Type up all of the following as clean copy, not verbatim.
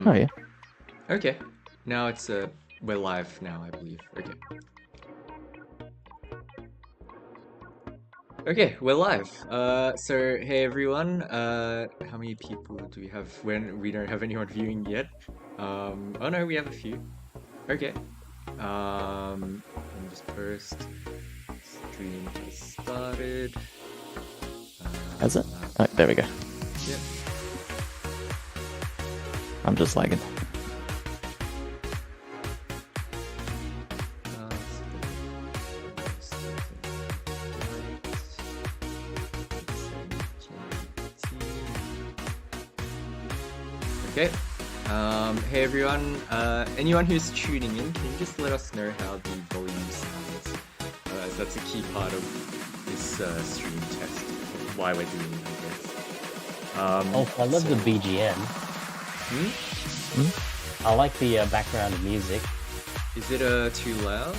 Oh yeah. Okay. Now it's we're live now, I believe. Okay. Okay, we're live. So hey everyone. How many people do we have? When we don't have anyone viewing yet. Oh no, we have a few. Okay. Let me just post. Stream has started. Has it? Oh, there we go. Yeah. I'm just lagging. Okay. Hey everyone. Anyone who's tuning in, can you just let us know how the volume sounds? As that's a key part of this stream test. Why we're doing it, I guess. I love the BGM. Hmm? I like the background music. Is it too loud?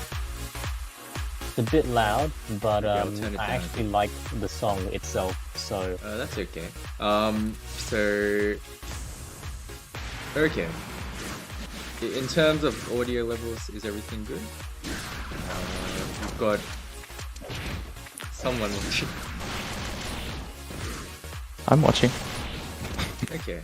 It's a bit loud, but Okay, I'll turn it I down. actually like the song itself. So That's okay. Okay. In terms of audio levels, is everything good? We've got someone watching. I'm watching. Okay.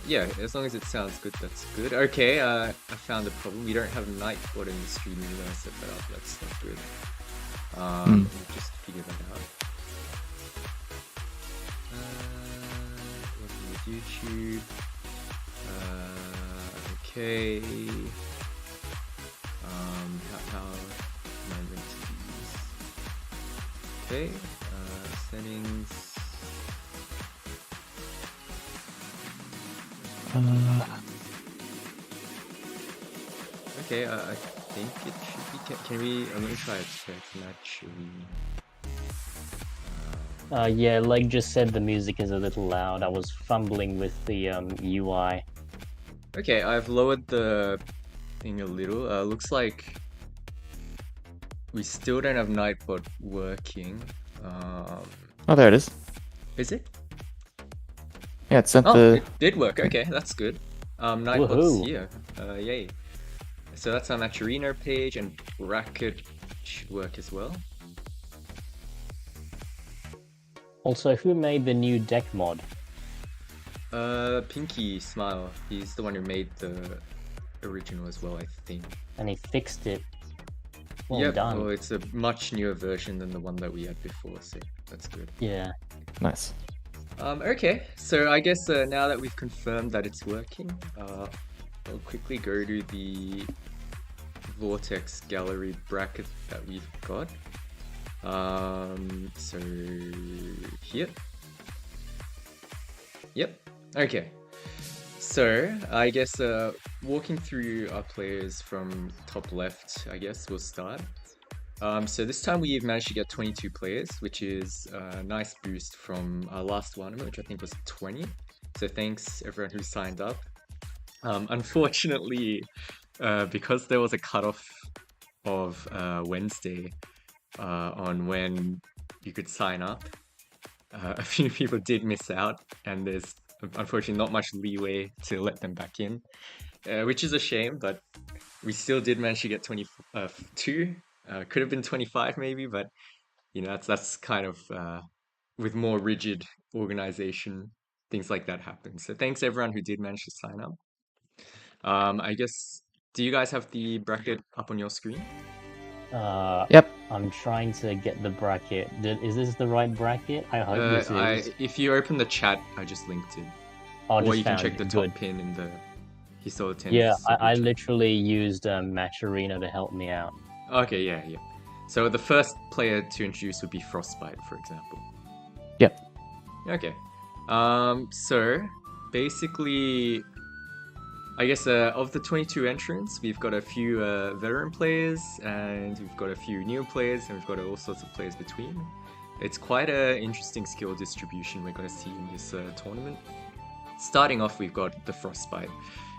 Yeah, as long as it sounds good, that's good. Okay, I found a problem. We don't have Nightbot in the stream. We're gonna set that up. That's not good. We'll just figure that out. Working with YouTube. Okay. How am I going to do this? Okay. Settings. Okay, I think it should be. Can we? Let me try it. Naturally. yeah, like just said, the music is a little loud. I was fumbling with the UI. Okay, I've lowered the thing a little. Looks like we still don't have Nightbot working. Oh, there it is. Is it? Yeah, it sent Oh, the. it did work. Okay, that's good. Nightbot's Woohoo. here. Yay. So that's our Maturino page, and bracket should work as well. Also, who made the new deck mod? Pinky Smile. He's the one who made the original as well, I think. And he fixed it. Well Yep. done. Well, it's a much newer version than the one that we had before, so that's good. Yeah. Nice. Okay, so I guess now that we've confirmed that it's working, I'll quickly go to the Vortex gallery bracket that we've got. So here. Yep. Okay. So I guess walking through our players from top left, I guess we'll start. So this time we've managed to get 22 players, which is a nice boost from our last tournament, which I think was 20. So thanks everyone who signed up. Unfortunately, because there was a cutoff of Wednesday on when you could sign up, a few people did miss out, and there's unfortunately not much leeway to let them back in, which is a shame, but we still did manage to get 22. Could have been 25 maybe, but you know that's kind of with more rigid organization, things like that happen. So thanks everyone who did manage to sign up. I guess, do you guys have the bracket up on your screen? Yep. I'm trying to get the bracket. Is this the right bracket? I hope this is. If you open the chat, I just linked it. Oh, Or just you can found check it. the Good. top pin in the Hisoutensoku. Yeah, I literally used Maturino to help me out. Okay, yeah. So the first player to introduce would be Frostbite, for example. Yep. Okay. So basically, I guess of the 22 entrants, we've got a few veteran players, and we've got a few new players, and we've got all sorts of players between. It's quite an interesting skill distribution we're going to see in this tournament. Starting off, we've got the Frostbite,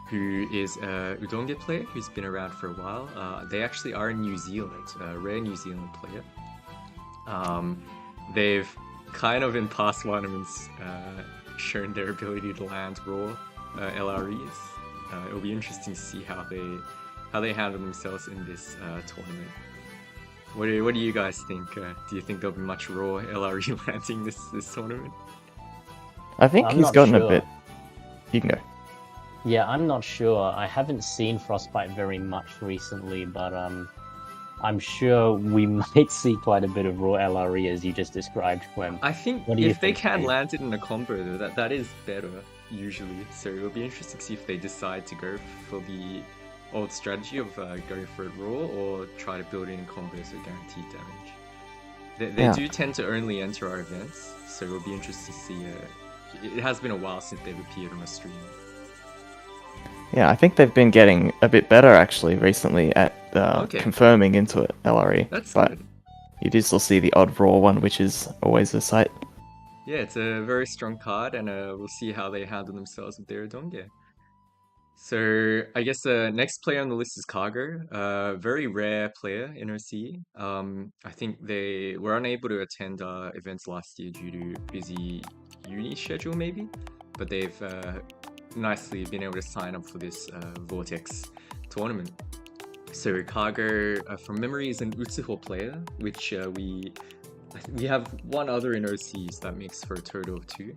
who is a Udonge player who's been around for a while. They actually are in New Zealand, a rare New Zealand player. They've kind of in past tournaments shown their ability to land raw LREs. It'll be interesting to see how they handle themselves in this tournament. What do you guys think? Do you think there'll be much raw LRE landing this tournament? I think I'm he's not gotten a sure. bit. You can go. Yeah, I'm not sure. I haven't seen Frostbite very much recently, but I'm sure we might see quite a bit of raw LRE as you just described, Clem. I think What do you if they think, can Steve? land it in a combo, though, that is better usually. So it'll be interesting to see if they decide to go for the old strategy of going for it raw or try to build it in combos with guaranteed damage. They Yeah. do tend to only enter our events, so it'll be interesting to see. It has been a while since they've appeared on a stream. Yeah, I think they've been getting a bit better actually recently at Okay. confirming into it LRE. That's but good. you do still see the odd raw one, which is always a sight. Yeah, it's a very strong card, and we'll see how they handle themselves with their Donge. So I guess the next player on the list is Cargo, a very rare player in OCE. I think they were unable to attend our events last year due to busy uni schedule maybe, but they've nicely been able to sign up for this Vortex tournament. So Cargo, from memory, is an Utsuho player, which we have one other in OCs, so that makes for a total of 2.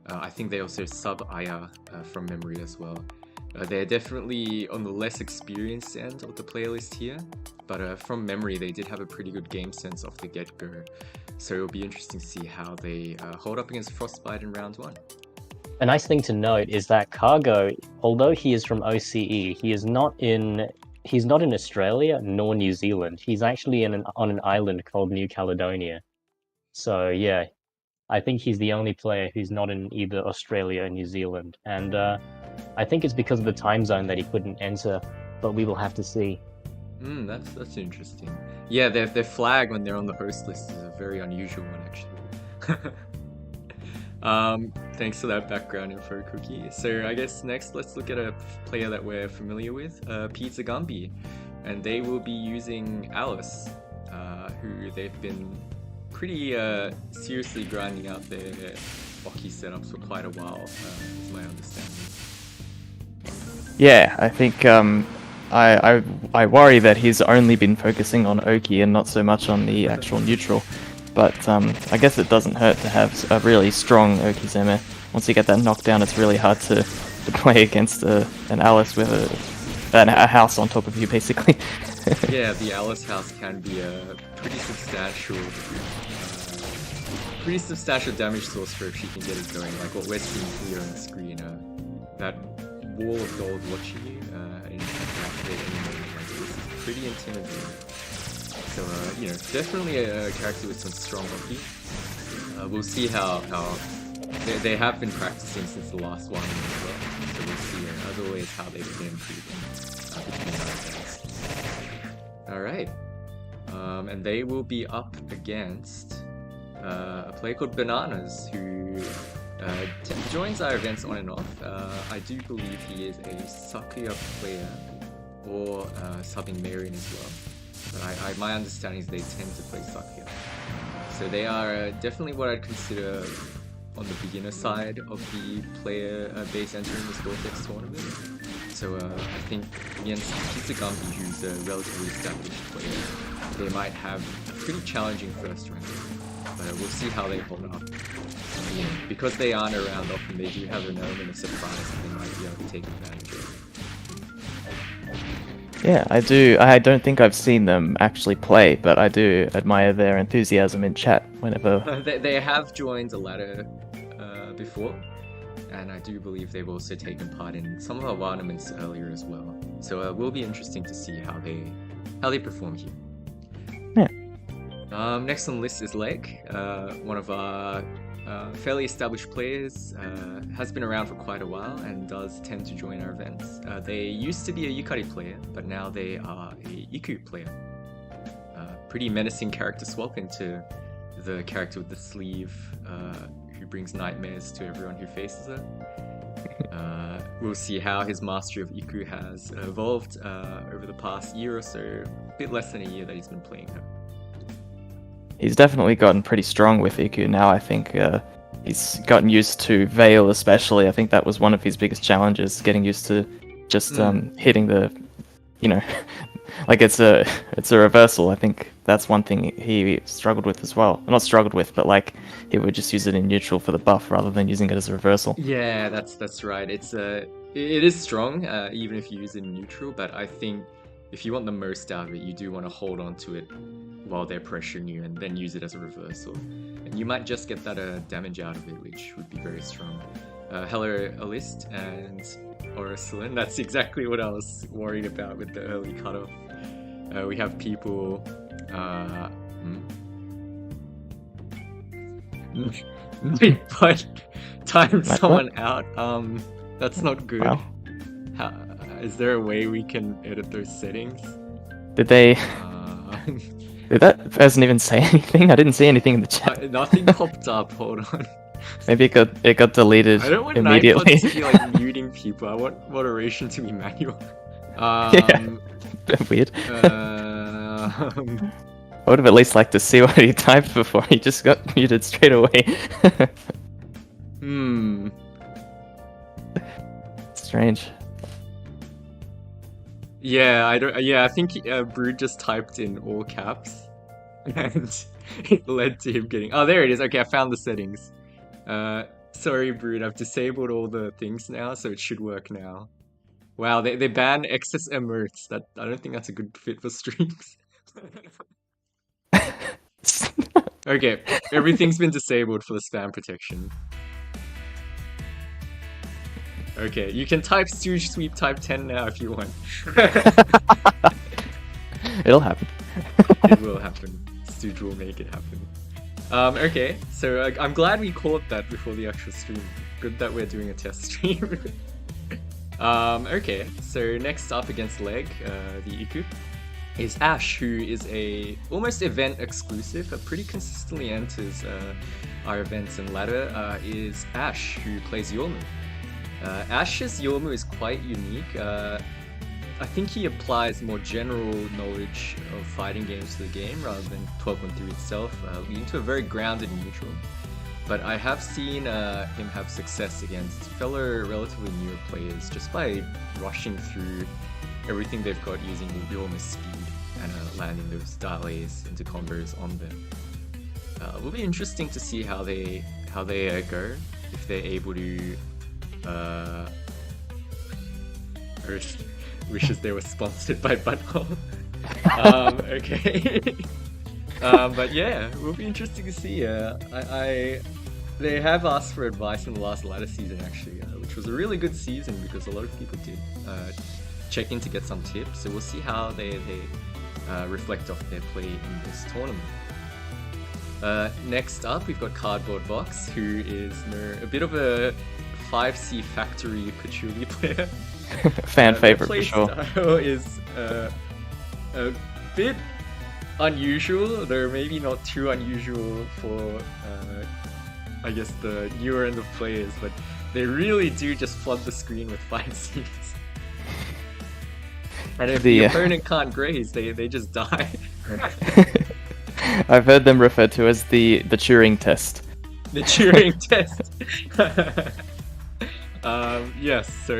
I think they also sub Aya from memory as well. They're definitely on the less experienced end of the playlist here, but from memory they did have a pretty good game sense off the get-go. So it'll be interesting to see how they hold up against Frostbite in round 1. A nice thing to note is that Cargo, although he is from OCE, he's not in Australia nor New Zealand. He's actually on an island called New Caledonia. So yeah, I think he's the only player who's not in either Australia or New Zealand. And I think it's because of the time zone that he couldn't enter, but we will have to see. That's interesting. Yeah, their flag when they're on the host list is a very unusual one actually. Thanks for that background info, Cookie. So I guess next let's look at a player that we're familiar with, Pizza Gumby. And they will be using Alice, who they've been pretty seriously grinding out their Oki setups for quite a while, is my understanding. Yeah, I think I worry that he's only been focusing on Oki and not so much on the actual neutral. But I guess it doesn't hurt to have a really strong Oki Zeme. Once you get that knockdown, it's really hard to play against an Alice with a house on top of you, basically. Yeah, the Alice house can be a pretty substantial damage source for if she can get it going. Like what we're seeing here on the screen, that wall of gold watching you, and you can activate any moment like this is pretty intimidating. So, definitely a character with some strong hockey. We'll see how they have been practicing since the last one as well. So we'll see, as always, how they've been improving between our events. Alright. And they will be up against a player called Bananas, who joins our events on and off. I do believe he is a Sakuya player, or subbing Marion as well. But my understanding is they tend to play Sakuya. So they are definitely what I'd consider on the beginner side of the player base entering this Vortex tournament. So I think against Pizza Gumby, who's a relatively established player, they might have a pretty challenging first round. But we'll see how they hold up. Because they aren't around often, they do have an element of surprise that they might be able to take advantage of. Yeah, I do. I don't think I've seen them actually play, but I do admire their enthusiasm in chat whenever. They have joined a ladder before, and I do believe they've also taken part in some of our tournaments earlier as well. So it will be interesting to see how they perform here. Yeah. Next on the list is Leg, one of our fairly established players, has been around for quite a while and does tend to join our events. They used to be a Yukari player, but now they are a Iku player. Pretty menacing character swap into the character with the sleeve, who brings nightmares to everyone who faces her. We'll see how his mastery of Iku has evolved over the past year or so, a bit less than a year that he's been playing her. He's definitely gotten pretty strong with Iku now, I think. he's gotten used to Veil especially. I think that was one of his biggest challenges, getting used to just hitting the, you know, like it's a reversal. I think that's one thing he struggled with as well. Not struggled with, but like he would just use it in neutral for the buff rather than using it as a reversal. Yeah, that's right. It is strong, even if you use it in neutral, but I think if you want the most out of it, you do want to hold on to it while they're pressuring you and then use it as a reversal. And you might just get that damage out of it, which would be very strong. Hello, Alist and Oracelin. That's exactly what I was worried about with the early cutoff. We have people... but time someone out. That's not good. Wow. Is there a way we can edit those settings? Did they? Did that person even say anything? I didn't see anything in the chat. Nothing popped up. Hold on. Maybe it got deleted I don't want immediately. iPods to be like muting people. I want moderation to be manual. Yeah. Weird. I would have at least liked to see what he typed before he just got muted straight away. Strange. Yeah, I don't. Yeah, I think Brood just typed in all caps, and it led to him getting. Oh, there it is. Okay, I found the settings. Sorry, Brood. I've disabled all the things now, so it should work now. Wow, they ban excess emotes. That I don't think that's a good fit for streams. Okay, everything's been disabled for the spam protection. Okay, you can type Stooge Sweep type 10 now if you want. It'll happen. It will happen. Stooge will make it happen. Okay, so I'm glad we caught that before the actual stream. Good that we're doing a test stream. Okay, so next up against Leg, the Iku, is Ash, who is a almost event exclusive, but pretty consistently enters our events and ladder, is Ash, who plays Yormu. Ash's Yormu is quite unique. I think he applies more general knowledge of fighting games to the game rather than 12.3 itself, leading to a very grounded neutral. But I have seen him have success against fellow relatively newer players just by rushing through everything they've got using Yormu's speed and landing those delays into combos on them. It will be interesting to see how they go, if they're able to wishes they were sponsored by Butthole. Okay. But yeah, it will be interesting to see. They have asked for advice in the last ladder season actually, which was a really good season because a lot of people did check in to get some tips. So we'll see how they reflect off their play in this tournament. Next up, we've got Cardboard Box, who is a bit of a 5C Factory Patchouli player. Fan favorite for sure. Style is a bit unusual, though maybe not too unusual for I guess the newer end of players, but they really do just flood the screen with 5Cs. And if the opponent can't graze, they just die. I've heard them referred to as the Turing test. The Turing test. Yes, so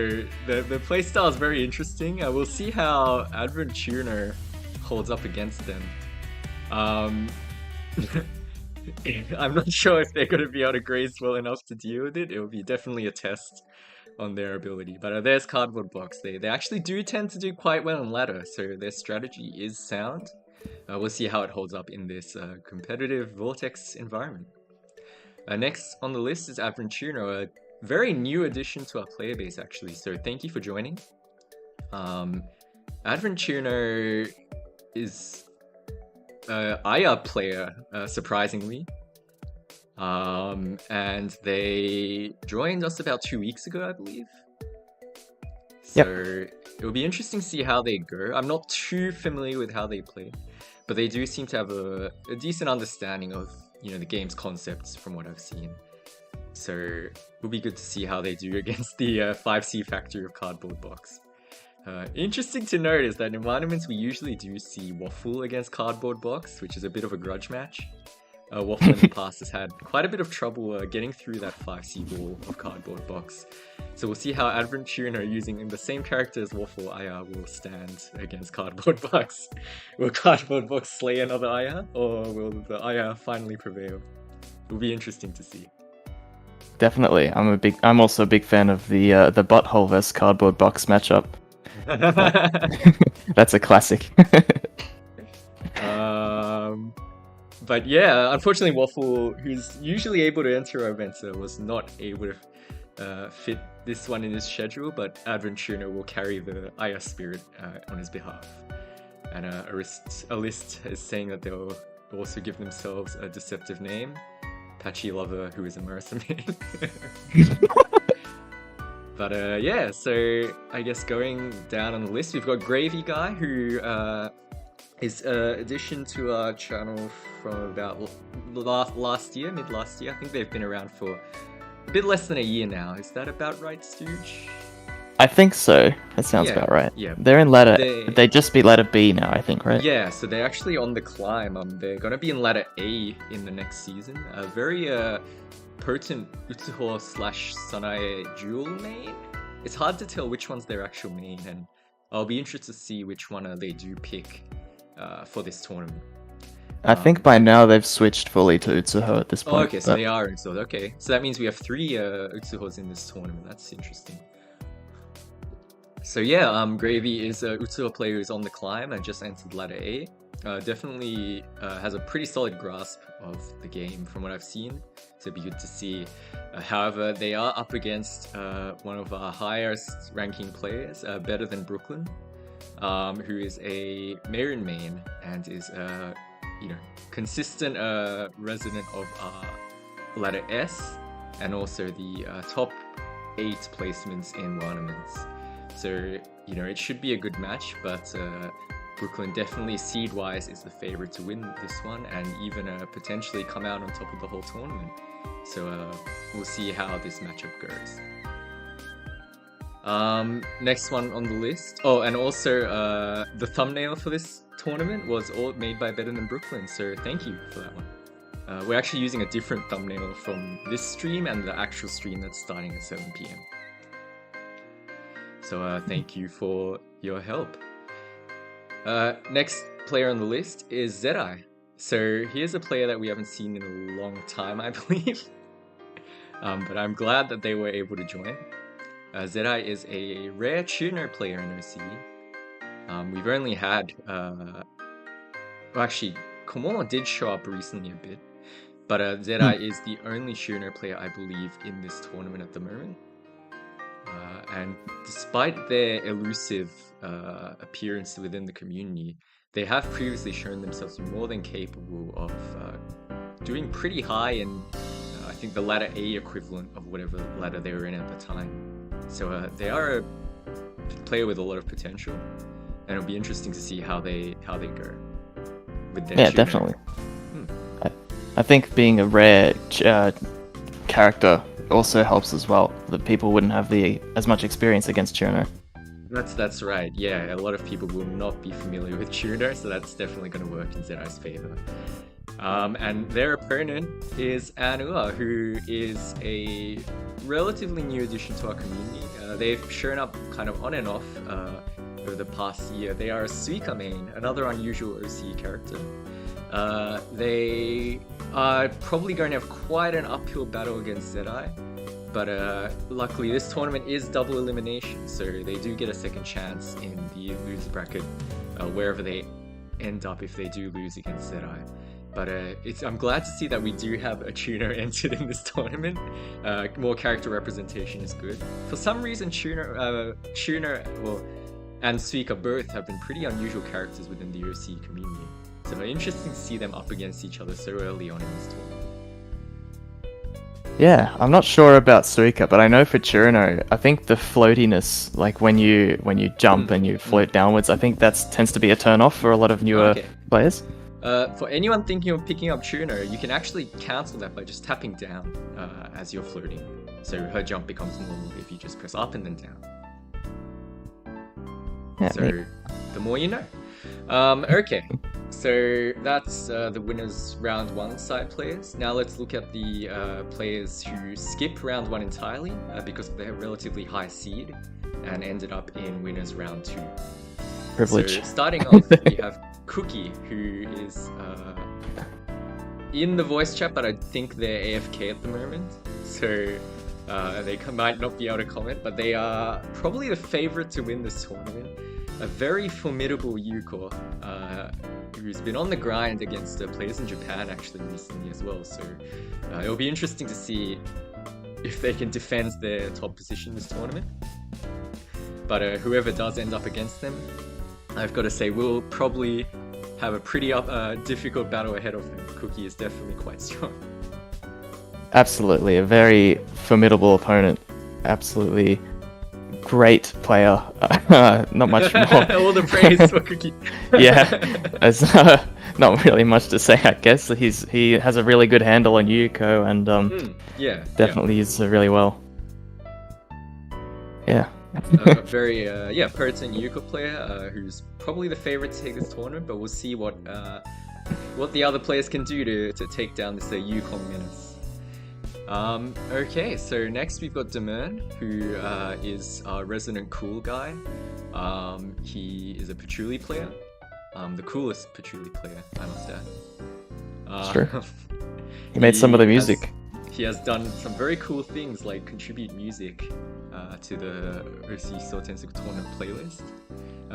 the playstyle is very interesting. We'll see how Adventurer holds up against them. I'm not sure if they're going to be able to graze well enough to deal with it. It will be definitely a test on their ability. But there's Cardboard Box. They actually do tend to do quite well in ladder, so their strategy is sound. We'll see how it holds up in this competitive Vortex environment. Next on the list is Adventurer, a very new addition to our player base actually, so thank you for joining. Adventurer is an Aya player, surprisingly. And they joined us about 2 weeks ago, I believe. So It will be interesting to see how they go. I'm not too familiar with how they play, but they do seem to have a decent understanding of the game's concepts from what I've seen. So it'll be good to see how they do against the 5C Factory of Cardboard Box. Interesting to note is that in environments we usually do see Waffle against Cardboard Box, which is a bit of a grudge match. Waffle in the past has had quite a bit of trouble getting through that 5C wall of Cardboard Box. So we'll see how Advent Tuner, using the same character as Waffle, Aya will stand against Cardboard Box. Will Cardboard Box slay another Aya, or will the Aya finally prevail? It'll be interesting to see. Definitely. I'm also a big fan of the Butthole vs Cardboard Box matchup. That's a classic. But yeah, unfortunately Waffle, who's usually able to enter our events, was not able to fit this one in his schedule, but Advent Tuner will carry the Aya spirit on his behalf. And a list is saying that they'll also give themselves a deceptive name, Patchy Lover, who is a Marissa main. But yeah, so I guess going down on the list, we've got Gravy Guy, who is addition to our channel from about last year, mid-last year. I think they've been around for a bit less than a year now. Is that about right, Stooge? I think so. That sounds about right. Yeah. They're in ladder. They just beat ladder B now, I think, right? Yeah, so they're actually on the climb. They're gonna be in ladder A in the next season. A very potent Utsuho / Sanae dual main. It's hard to tell which one's their actual main, and I'll be interested to see which one they do pick for this tournament. I think by now they've switched fully to Utsuho at this point. Oh, okay, so they are Utsuho. Okay, so that means we have 3 Utsuhos in this tournament. That's interesting. So yeah, Gravy is a Utsuho player who's on the climb and just entered ladder A. Definitely has a pretty solid grasp of the game from what I've seen, so it'd be good to see. However, they are up against one of our highest ranking players, Better Than Brooklyn, who is a Marin main and is consistent resident of ladder S, and also the top 8 placements in Warnemans. So it should be a good match, but Brooklyn definitely seed-wise is the favorite to win this one, and even potentially come out on top of the whole tournament. So we'll see how this matchup goes. Next one on the list. Oh, and also the thumbnail for this tournament was all made by Better Than Brooklyn, so thank you for that one. We're actually using a different thumbnail from this stream and the actual stream that's starting at 7 PM. So thank you for your help. Next player on the list is Zedai. So here's a player that we haven't seen in a long time, I believe. But I'm glad that they were able to join. Zedai is a rare tuner player in OCE. We've only had... well, actually, Komomo did show up recently a bit. But Zedai is the only tuner player, I believe, in this tournament at the moment. And despite their elusive appearance within the community, they have previously shown themselves more than capable of doing pretty high in, I think, the ladder A equivalent of whatever ladder they were in at the time. So they are a player with a lot of potential, and it'll be interesting to see how they go with their tuner. Definitely. I think being a rare character also helps as well, that people wouldn't have as much experience against Tuner. That's right, yeah, a lot of people will not be familiar with Tuner, so that's definitely going to work in Zedai's favor. And their opponent is Anua, who is a relatively new addition to our community. They've shown up kind of on and off over the past year. They are a Suika main, another unusual OCE character. They are probably going to have quite an uphill battle against Zedai, but luckily this tournament is double elimination, so they do get a second chance in the loser bracket wherever they end up if they do lose against Zedai. But I'm glad to see that we do have a tuner entered in this tournament. More character representation is good. For some reason, tuner and Suika both have been pretty unusual characters within the OCE community. So interesting to see them up against each other so early on in this tournament. Yeah, I'm not sure about Suika, but I know for Churno, I think the floatiness, like when you jump and you float downwards, I think that tends to be a turn off for a lot of newer players. For anyone thinking of picking up Churno, you can actually cancel that by just tapping down as you're floating. So her jump becomes normal if you just press up and then down. Yeah, so the more you know. Okay, So that's the winners round 1 side players. Now let's look at the players who skip round 1 entirely because of their relatively high seed and ended up in winners round 2. Privilege. So starting off, we have Cookie, who is in the voice chat, but I think they're AFK at the moment. So they might not be able to comment, but they are probably the favorite to win this tournament. A very formidable Yuko, who's been on the grind against players in Japan actually recently as well. So it'll be interesting to see if they can defend their top position this tournament. But whoever does end up against them, I've got to say, we'll probably have a pretty difficult battle ahead of them. Cookie is definitely quite strong. Absolutely, a very formidable opponent. Absolutely great player. Not much more. All the praise for Cookie. Yeah, there's not really much to say, I guess. He has a really good handle on Yuko and definitely uses it really well. Yeah. A very potent Yuko player who's probably the favorite to take this tournament, but we'll see what the other players can do to take down this Yukon menace. Okay, so next we've got Demern, who is our resident cool guy. He is a patchouli player, the coolest patchouli player, I must add. It's true. He made some of the music. He has done some very cool things like contribute music to the Touhou Hisoutensoku tournament playlist,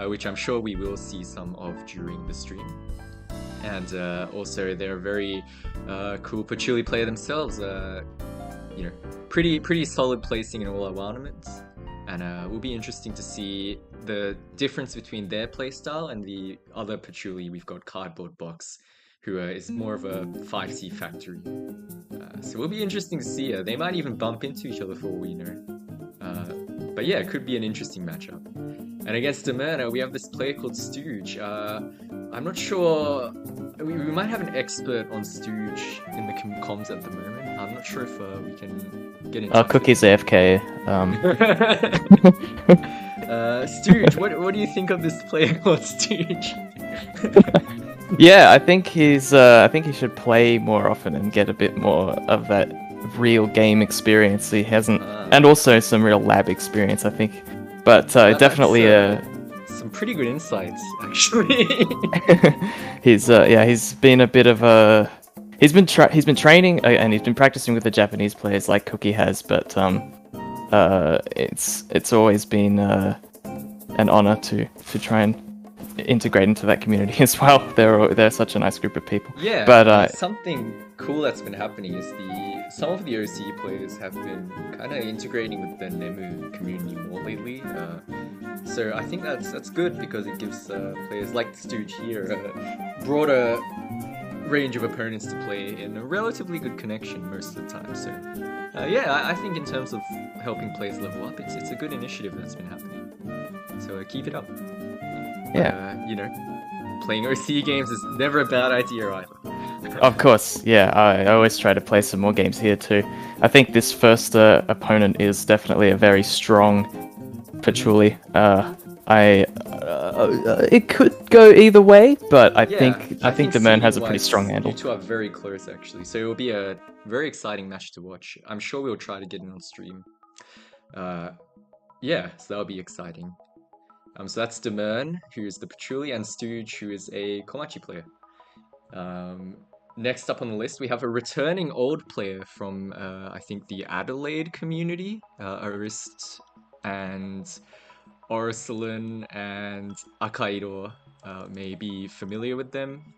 which I'm sure we will see some of during the stream. And also they're a very cool patchouli player themselves. Pretty solid placing in all our tournaments. And it will be interesting to see the difference between their playstyle and the other patchouli we've got, Cardboard Box, who is more of a 5C factory. So it will be interesting to see. They might even bump into each other for all we know. But yeah, it could be an interesting matchup. And against Demern, we have this player called Stooge. I'm not sure. We might have an expert on Stooge in the comms at the moment. I'm not sure if we can get into. Cookie's AFK. Stooge, what do you think of this player called Stooge? Yeah, I think he should play more often and get a bit more of that real game experience. He hasn't, and also some real lab experience, I think. But definitely some pretty good insights, actually. He's been a bit of a. He's been training and he's been practicing with the Japanese players like Cookie has, but it's always been an honor to try and integrate into that community as well. They're such a nice group of people. Yeah, but something cool that's been happening is some of the OCE players have been kind of integrating with the Nemu community more lately. So I think that's good because it gives players like Stooge here a broader range of opponents to play in a relatively good connection most of the time. So I think in terms of helping players level up, it's a good initiative that's been happening. So keep it up. Yeah. Playing OCE games is never a bad idea either. Of course, yeah. I always try to play some more games here too. I think this first opponent is definitely a very strong patchouli. It could go either way, but I think Demern has a pretty strong handle. You two are very close actually, so it will be a very exciting match to watch. I'm sure we'll try to get in on stream. So that'll be exciting. So that's Demern, who is the patchouli, and Stooge, who is a Komachi player. Next up on the list, we have a returning old player from, I think, the Adelaide community. Arist and Orsalin and Akairo may be familiar with them.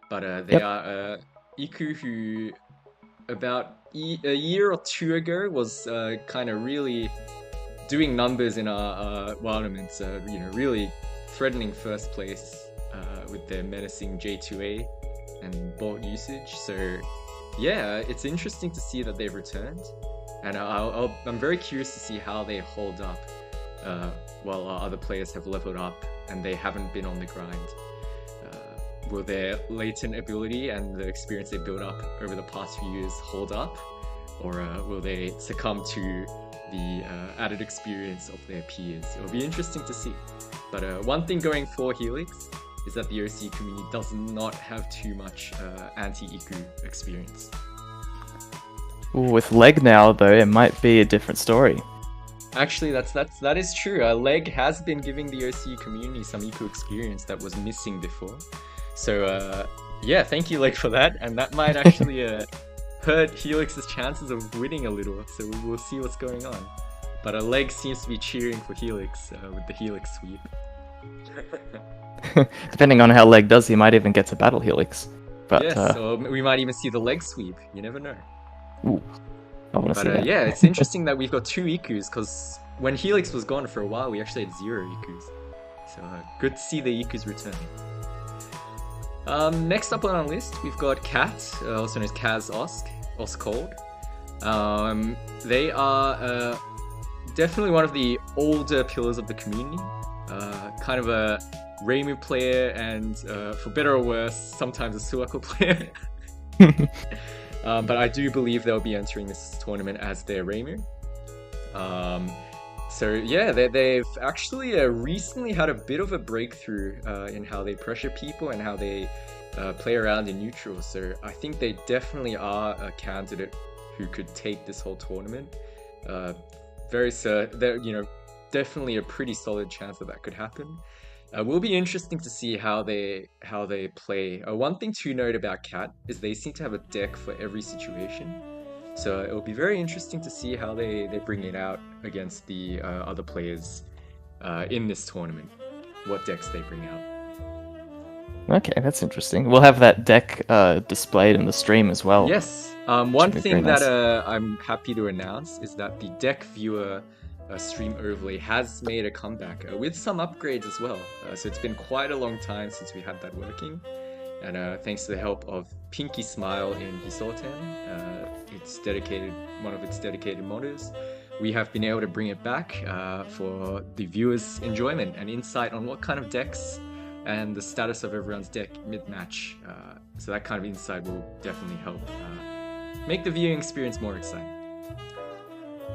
But they are Iku, who about a year or two ago was kind of really doing numbers in our tournaments, really threatening first place with their menacing J2A and bolt usage. So yeah, it's interesting to see that they've returned, and I'm very curious to see how they hold up while our other players have leveled up and they haven't been on the grind. Will their latent ability and the experience they built up over the past few years hold up, or will they succumb to the added experience of their peers? It'll be interesting to see. But one thing going for Helix is that the OCE community does not have too much anti-Iku experience. With Leg now, though, it might be a different story. Actually, that is true. Leg has been giving the OCE community some Iku experience that was missing before. So yeah, thank you, Leg, for that. And that might actually hurt Helix's chances of winning a little. So we'll see what's going on. But Leg seems to be cheering for Helix with the Helix sweep. Depending on how Leg does, he might even get to battle Helix. But, yes, or we might even see the Leg sweep. You never know. Ooh, I want to see that. Yeah, it's interesting that we've got 2 Ikus, because when Helix was gone for a while, we actually had 0 Ikus. So good to see the Ikus returning. Next up on our list, we've got Cat, also known as Kaz Oskold. They are definitely one of the older pillars of the community. Kind of a Reimu player and, for better or worse, sometimes a Suaku player. But I do believe they'll be entering this tournament as their Reimu. So yeah, they've actually recently had a bit of a breakthrough in how they pressure people and how they play around in neutral. So I think they definitely are a candidate who could take this whole tournament. Definitely a pretty solid chance that could happen. Will be interesting to see how they play. One thing to note about Cat is they seem to have a deck for every situation. So it will be very interesting to see how they bring it out against the other players in this tournament. What decks they bring out. Okay, that's interesting. We'll have that deck displayed in the stream as well. Yes. One thing nice. that I'm happy to announce is that the deck viewer stream overlay has made a comeback with some upgrades as well. So it's been quite a long time since we had that working. And thanks to the help of Pinky Smile in Hisouten, one of its dedicated modders, we have been able to bring it back for the viewers' enjoyment and insight on what kind of decks and the status of everyone's deck mid-match. So that kind of insight will definitely help make the viewing experience more exciting.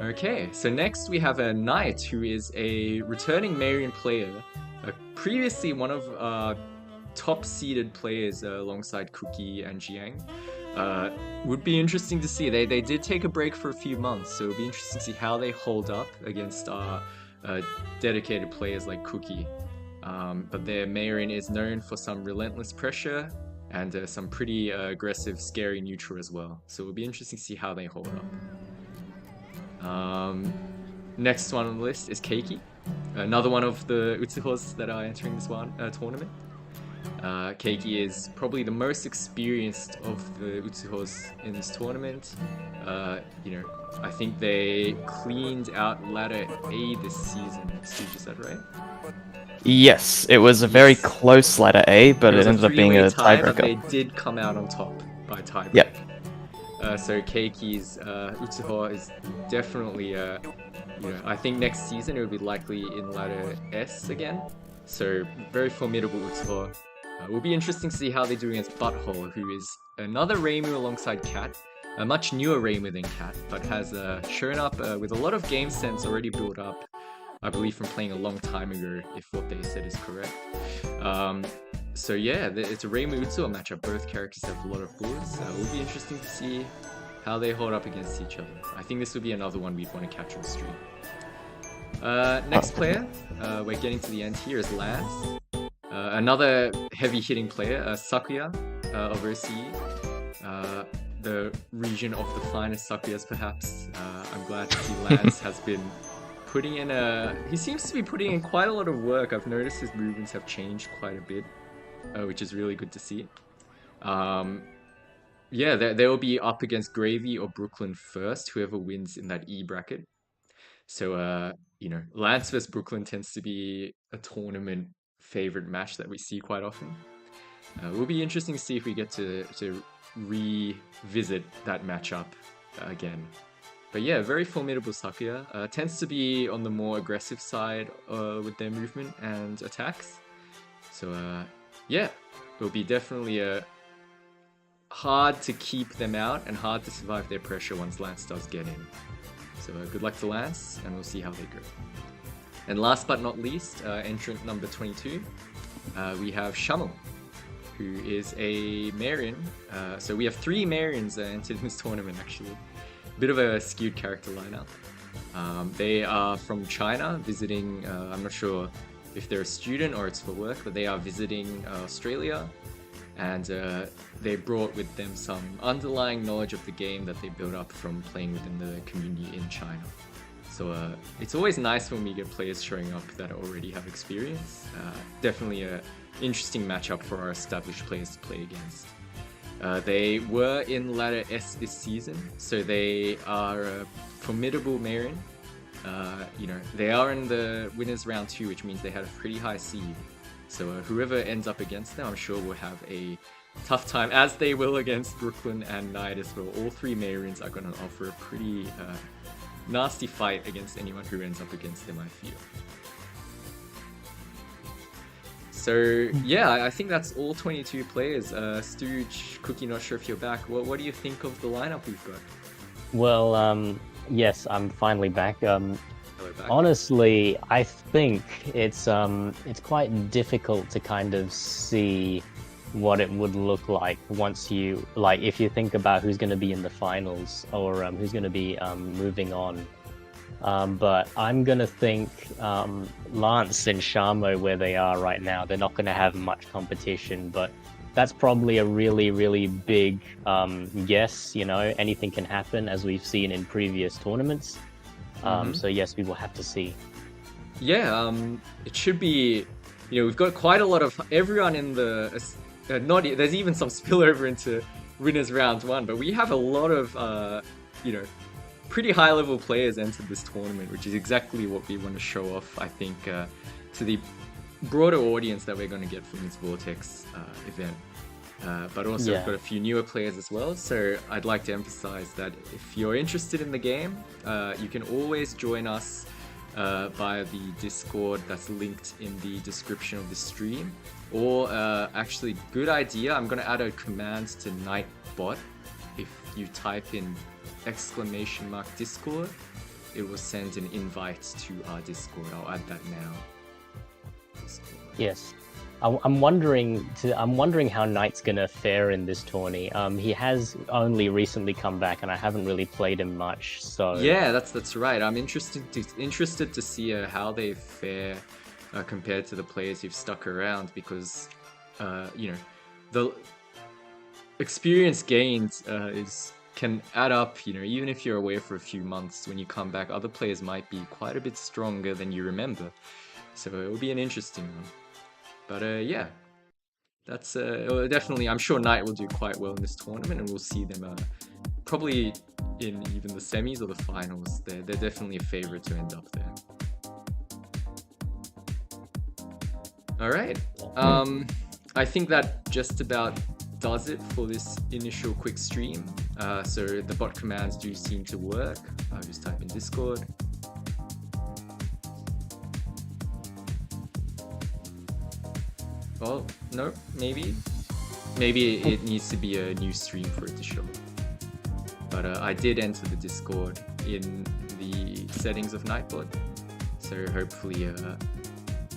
Okay, so next we have a Knight, who is a returning Marion player, previously one of our top-seeded players alongside Cookie and Jiang. Would be interesting to see. They did take a break for a few months, so it would be interesting to see how they hold up against our dedicated players like Cookie. But their Marion is known for some relentless pressure and some pretty aggressive, scary neutral as well. So it will be interesting to see how they hold up. Next one on the list is Keiki, another one of the Utsuhos that are entering this tournament. Keiki is probably the most experienced of the Utsuhos in this tournament. I think they cleaned out ladder A this season. Steve, is that right? Yes, it was a very close ladder A, but it ended up being a tie, but tiebreaker. they did come out on top by tiebreaker. Yep. So Keiki's Utsuho is definitely, I think next season it will be likely in ladder S again. So very formidable Utsuho. It will be interesting to see how they do against Butthole, who is another Reimu alongside Cat. A much newer Reimu than Cat, but has shown up with a lot of game sense already built up. I believe from playing a long time ago, if what they said is correct. So yeah, it's a Reimu Utsuho matchup. Both characters have a lot of bullets. It will be interesting to see how they hold up against each other. I think this would be another one we'd want to catch on stream. Next player, we're getting to the end here, is Lance. Another heavy-hitting player, Sakuya of OCE. The region of the finest Sakuyas, perhaps. I'm glad to see Lance has been putting in he seems to be putting in quite a lot of work. I've noticed his movements have changed quite a bit, which is really good to see. Yeah, they will be up against Gravy or Brooklyn first, whoever wins in that E bracket. So, Lance vs Brooklyn tends to be a tournament favorite match that we see quite often. It will be interesting to see if we get to revisit that matchup again. But yeah, very formidable Sakuya. Tends to be on the more aggressive side with their movement and attacks. So yeah, it will be definitely hard to keep them out and hard to survive their pressure once Lance does get in. So good luck to Lance, and we'll see how they go. And last but not least, entrant number 22 we have Shummel, who is a Marion. So we have 3 Marions entered in this tournament, actually. Bit of a skewed character lineup. They are from China, visiting, I'm not sure if they're a student or it's for work, but they are visiting Australia. And they brought with them some underlying knowledge of the game that they built up from playing within the community in China. So it's always nice when we get players showing up that already have experience. Definitely an interesting matchup for our established players to play against. They were in ladder S this season, so they are a formidable Marion. They are in the winners round 2, which means they had a pretty high seed. So whoever ends up against them, I'm sure will have a tough time, as they will against Brooklyn and Knight as well. All 3 Marions are going to offer a pretty nasty fight against anyone who ends up against them, I feel. So yeah, I think that's all 22 players. Stooge, Cookie, not sure if you're back. What do you think of the lineup we've got? Well, yes, I'm finally back. Hello, back. Honestly, I think it's quite difficult to kind of see what it would look like once you, like, if you think about who's going to be in the finals or who's going to be moving on. But I'm going to think Lance and Shamo, where they are right now, they're not going to have much competition, but that's probably a really, really big guess. Anything can happen, as we've seen in previous tournaments. So yes, we will have to see. Yeah, it should be, we've got quite a lot of everyone in the, there's even some spillover into winners round 1, but we have a lot of, pretty high level players entered this tournament, which is exactly what we want to show off, I think, to the broader audience that we're going to get from this Vortex event. But also we've got a few newer players as well, so I'd like to emphasize that if you're interested in the game, you can always join us via the Discord that's linked in the description of the stream. Or actually, good idea, I'm going to add a command to Nightbot. If you type in !Discord, it will send an invite to our Discord. I'll add that now. Discord. Yes. I'm wondering how Knight's gonna fare in this tourney. He has only recently come back, and I haven't really played him much. So yeah, that's right. I'm interested to see how they fare compared to the players who've stuck around, because the experience gained can add up. Even if you're away for a few months, when you come back, other players might be quite a bit stronger than you remember. So it will be an interesting one. But yeah, that's definitely, I'm sure Knight will do quite well in this tournament, and we'll see them probably in even the semis or the finals. They're definitely a favorite to end up there. All right, I think that just about does it for this initial quick stream. So the bot commands do seem to work. I'll just type in Discord. Oh, no, maybe it needs to be a new stream for it to show. But I did enter the Discord in the settings of Nightbot, so hopefully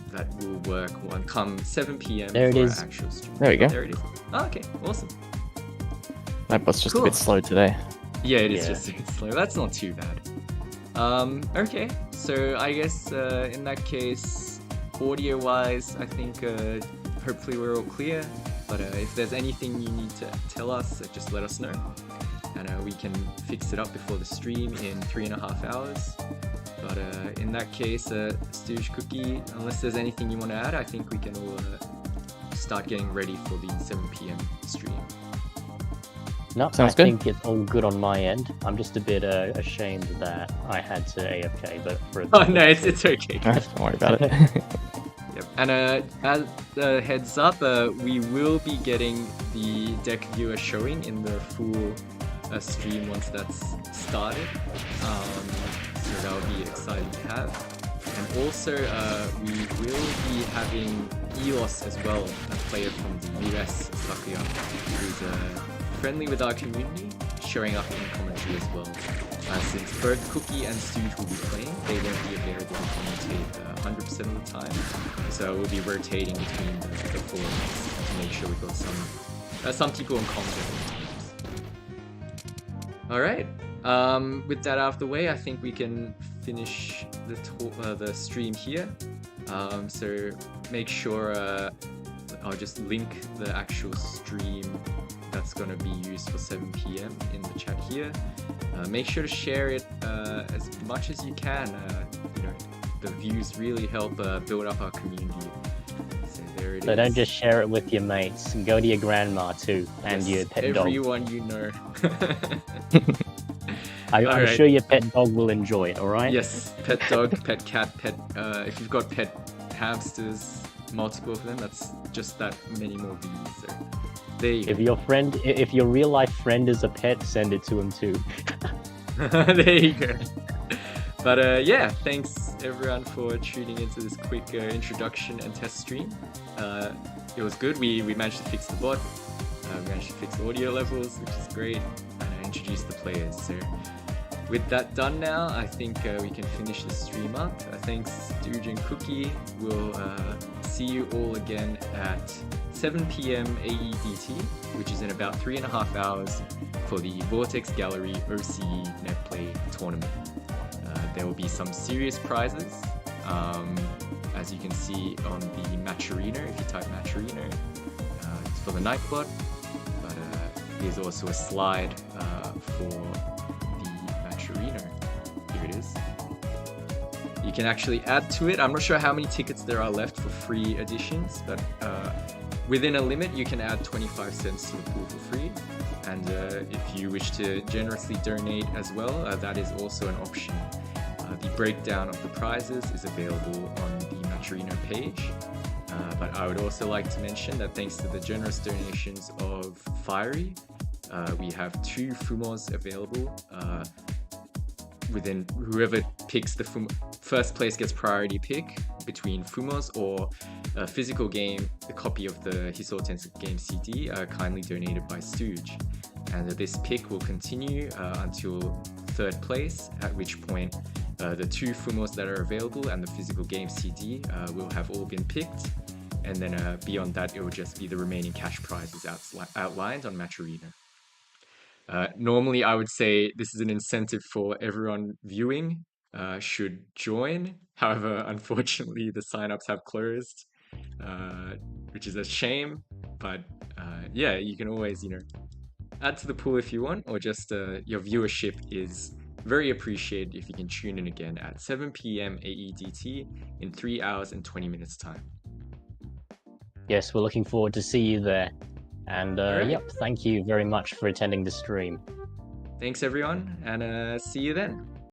that will work come 7 p.m. There it for is. our actual stream. There we go. There it is. Oh, okay, awesome. Nightbot's just Cool. a bit slow today. Yeah, it is just a bit slow. That's not too bad. Okay, so I guess in that case, audio-wise, I think hopefully we're all clear. But if there's anything you need to tell us, just let us know, and we can fix it up before the stream in 3.5 hours. But in that case, Stooge, Cookie, unless there's anything you want to add, I think we can all start getting ready for the 7 p.m. stream. No, Sounds I good. think it's all good on my end. I'm just a bit ashamed that I had to AFK, but for Oh no, it's okay. Don't worry about it. Yep. And as a heads up, we will be getting the deck viewer showing in the full stream once that's started. So that will be exciting to have. And also, we will be having EOS as well, a player from the US, Sakuya, who's friendly with our community. showing up in commentary as well. Since both Cookie and Stooge will be playing, they won't be available to commentate 100% of the time. So we'll be rotating between the forums to make sure we've got some people in commentary on the teams. Alright, with that out of the way, I think we can finish the stream here. So make sure I'll just link the actual stream that's going to be used for 7 p.m. in the chat here. Make sure to share it as much as you can. You know, the views really help build up our community. So there it is. So don't just share it with your mates. Go to your grandma too, and your pet dog. Everyone you know. I'm sure your pet dog will enjoy it, alright? Yes, pet dog, pet cat, if you've got pet hamsters, multiple of them, that's just that many more views. So there you go. If your real life friend is a pet, send it to him too. There you go. But yeah, thanks everyone for tuning into this quick introduction and test stream. It was good. We managed to fix the bot. We managed to fix audio levels, which is great, and introduce the players. So with that done now, I think we can finish the stream up. Thanks, Stooge and Cookie. We'll see you all again at 7 p.m. AEDT, which is in about 3.5 hours for the Vortex Gallery OCE Netplay tournament. There will be some serious prizes, as you can see on the match arena. If you type match arena, it's for the Nightbot, but there's also a slide for the match arena. Here it is. You can actually add to it. I'm not sure how many tickets there are left for free editions, but within a limit, you can add 25 cents to the pool for free. And if you wish to generously donate as well, that is also an option. The breakdown of the prizes is available on the Matcherino page. But I would also like to mention that thanks to the generous donations of Fiery, we have 2 Fumos available. Within whoever picks the first place gets priority pick between Fumos or a physical game, a copy of the Hisoutensoku game CD, kindly donated by Stooge. And this pick will continue until 3rd place, at which point the 2 Fumos that are available and the physical game CD will have all been picked. And then beyond that, it will just be the remaining cash prizes outlined on Match Arena. Normally, I would say this is an incentive for everyone viewing should join. However, unfortunately, the signups have closed, which is a shame. But yeah, you can always, add to the pool if you want, or just your viewership is very appreciated if you can tune in again at 7 p.m. AEDT in 3 hours and 20 minutes time. Yes, we're looking forward to see you there. And yep, thank you very much for attending the stream. Thanks everyone, and see you then.